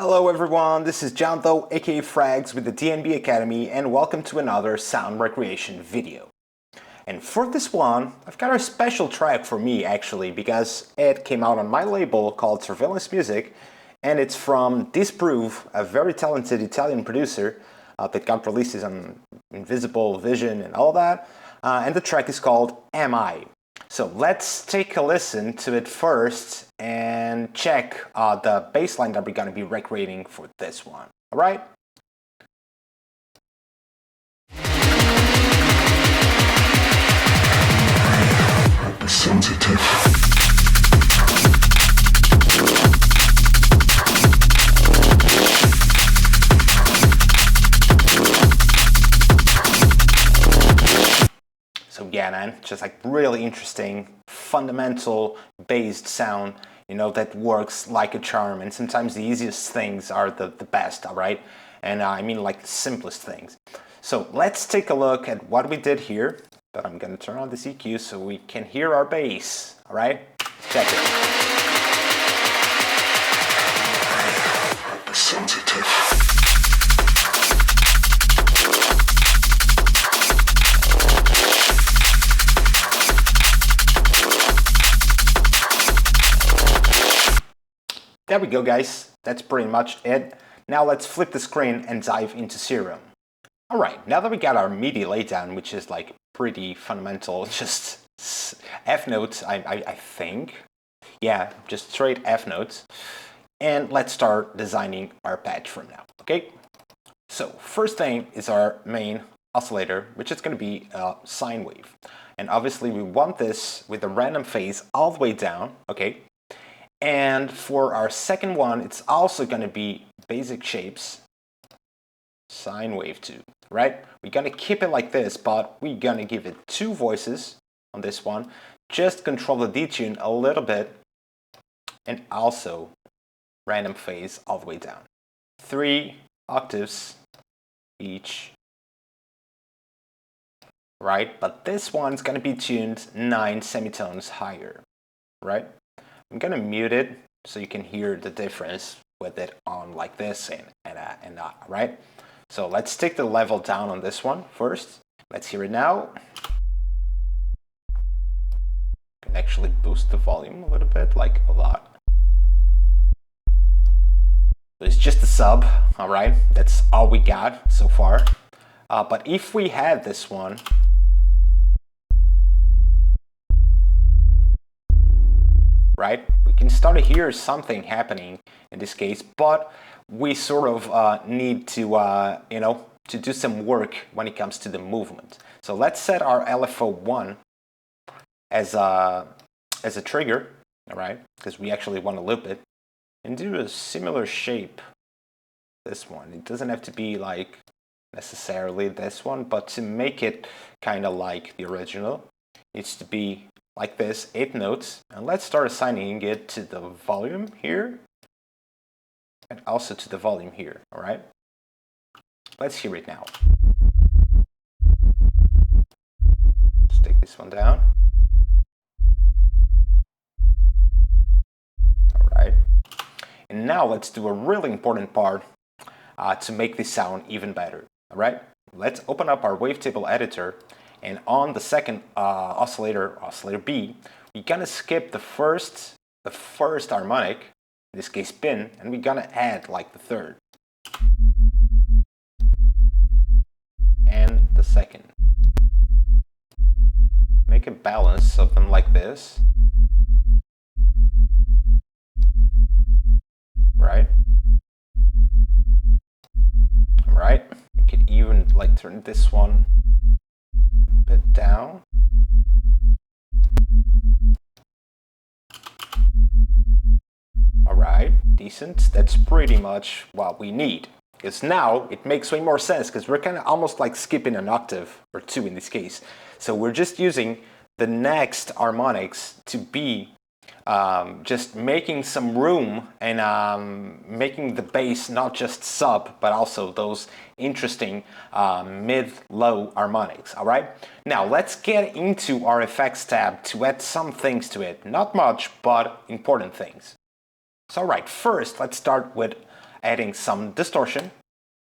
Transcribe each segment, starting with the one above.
Hello everyone, this is John Though, aka Frags with the DNB Academy, and welcome to another sound recreation video. And for this one, I've got a special track for me actually, because it came out on my label called Surveillance Music, and it's from Disprove, a very talented Italian producer that got releases on Invisible, Vision, and all that, and the track is called Am I? So let's take a listen to it first and check the bass line that we're going to be recreating for this one. All right? Sensitive. So yeah, man, just like really interesting, fundamental, based sound, you know, that works like a charm. And sometimes the easiest things are the best, all right? And I mean like the simplest things. So let's take a look at what we did here. But I'm gonna turn on the EQ so we can hear our bass, all right? Check it. Sensitive. There we go, guys. That's pretty much it. Now let's flip the screen and dive into Serum. All right, now that we got our MIDI laydown, which is like pretty fundamental, just F notes, I think. Yeah, just straight F notes. And let's start designing our patch from now, okay? So first thing is our main oscillator, which is going to be a sine wave. And obviously we want this with a random phase all the way down, okay? And for our second one, it's also going to be basic shapes, sine wave 2, right? We're going to keep it like this, but we're going to give it 2 voices on this one. Just control the detune a little bit, and also random phase all the way down. 3 octaves each, right? But this one's going to be tuned 9 semitones higher, right? I'm gonna mute it so you can hear the difference with it on like this and that, right? So let's take the level down on this one first. Let's hear it now. Can actually boost the volume a little bit, like a lot. So it's just a sub, all right? That's all we got so far. But if we had this one, right? We can start to hear something happening in this case, but we sort of need to, you know, to do some work when it comes to the movement. So let's set our LFO1 as a trigger, all right? Because we actually want to loop it and do a similar shape. This one, it doesn't have to be like necessarily this one, but to make it kind of like the original, it needs to be like this, 8 notes, and let's start assigning it to the volume here and also to the volume here, all right? Let's hear it now. Let's take this one down. All right. And now let's do a really important part to make this sound even better, all right? Let's open up our Wavetable editor. And on the second oscillator B, we're gonna skip the first harmonic, in this case pin, and we're gonna add like the third. And the second. Make a balance of them like this. Right? Right? You could even like turn this one bit down. All right, decent. That's pretty much what we need. Because now it makes way more sense because we're kind of almost like skipping an octave or 2 in this case. So we're just using the next harmonics to be just making some room and making the bass not just sub, but also those interesting mid-low harmonics, all right? Now let's get into our effects tab to add some things to it. Not much, but important things. So all right, first let's start with adding some distortion.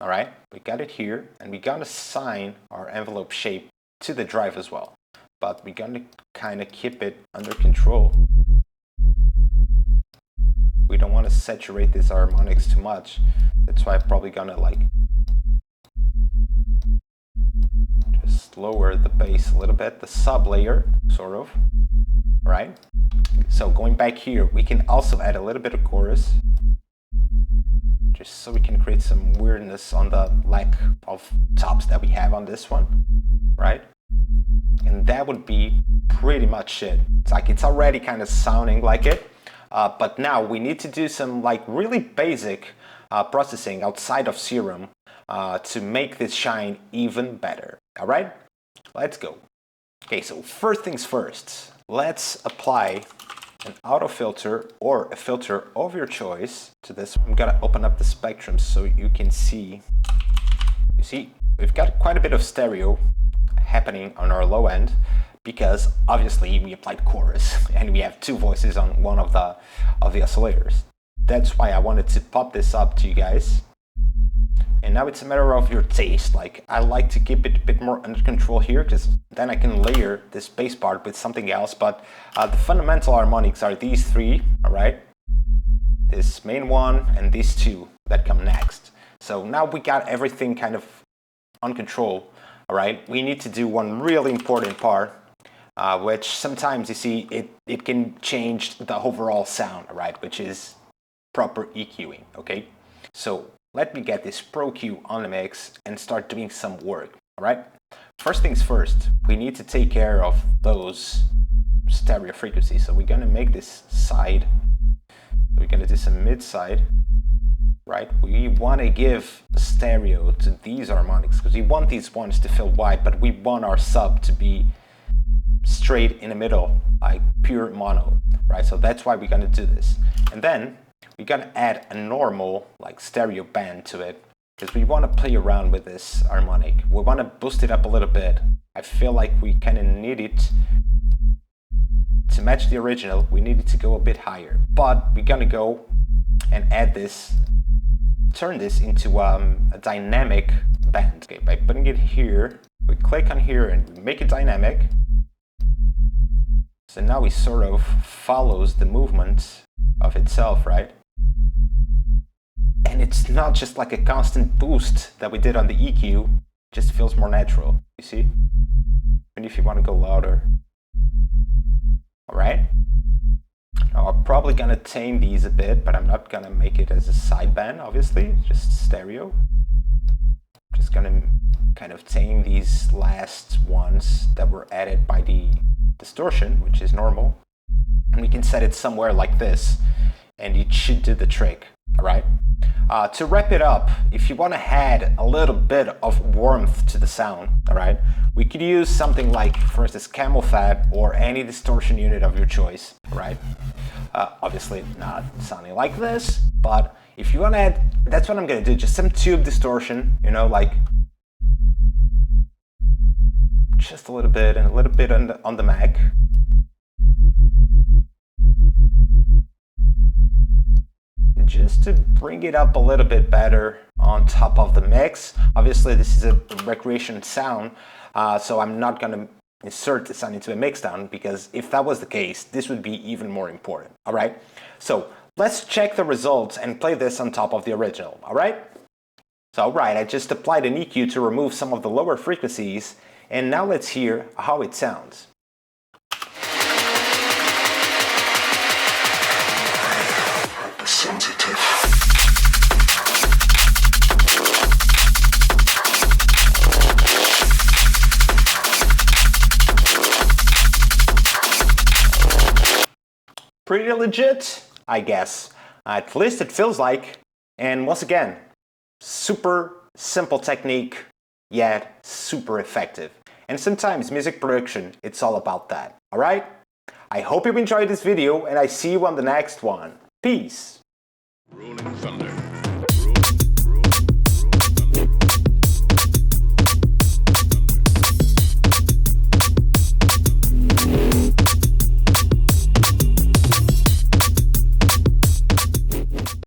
All right, we got it here, and we're gonna assign our envelope shape to the drive as well. But we're gonna kind of keep it under control. We don't want to saturate these harmonics too much. That's why I'm probably gonna like just lower the bass a little bit, the sub layer, sort of. Right? So going back here, we can also add a little bit of chorus, just so we can create some weirdness on the lack of tops that we have on this one, right? And that would be pretty much it. It's like it's already kind of sounding like it, but now we need to do some like really basic processing outside of Serum to make this shine even better. All right, let's go. Okay, so first things first, let's apply an auto filter or a filter of your choice to this. I'm gonna open up the spectrum so you can see. You see, we've got quite a bit of stereo happening on our low end because obviously we applied chorus and we have two voices on one of the oscillators. That's why I wanted to pop this up to you guys. And now it's a matter of your taste. Like, I like to keep it a bit more under control here because then I can layer this bass part with something else. But the fundamental harmonics are these three, all right? This main one and these two that come next. So now we got everything kind of on control, all right? We need to do one really important part, which sometimes you see it can change the overall sound, all right? Which is proper EQing, okay? So let me get this Pro Q on the mix and start doing some work, all right? First things first, we need to take care of those stereo frequencies. So we're gonna make this side, we're gonna do some mid side, right? We wanna give stereo to these harmonics because we want these ones to feel wide, but we want our sub to be straight in the middle, like pure mono, right? So that's why we're gonna do this. And then we're gonna add a normal like stereo band to it because we want to play around with this harmonic. We want to boost it up a little bit. I feel like we kind of need it to match the original. We need it to go a bit higher, but we're gonna go and add this, turn this into a dynamic band. Okay, by putting it here, we click on here and we make it dynamic. So now it sort of follows the movement of itself, right? And it's not just like a constant boost that we did on the EQ, it just feels more natural, you see? And if you want to go louder. All right? Now I'm probably gonna tame these a bit, but I'm not gonna make it as a sideband, obviously, just stereo. Just gonna kind of tame these last ones that were added by the distortion, which is normal. And we can set it somewhere like this, and it should do the trick, all right? To wrap it up, if you want to add a little bit of warmth to the sound, all right, we could use something like, for instance, Camel Fat or any distortion unit of your choice, right? Obviously not sounding like this, but if you want to add, that's what I'm going to do, just some tube distortion, you know, like just a little bit and a little bit on the Mac. Just to bring it up a little bit better on top of the mix. Obviously this is a recreation sound, so I'm not gonna insert the sound into a mix down because if that was the case, this would be even more important, all right? So let's check the results and play this on top of the original, all right? So, all right, I just applied an EQ to remove some of the lower frequencies, and now let's hear how it sounds. Sensitive. Pretty legit, I guess. At least it feels like. And once again, super simple technique, yet super effective. And sometimes music production, it's all about that. All right? I hope you enjoyed this video, and I see you on the next one. Peace. Rolling thunder.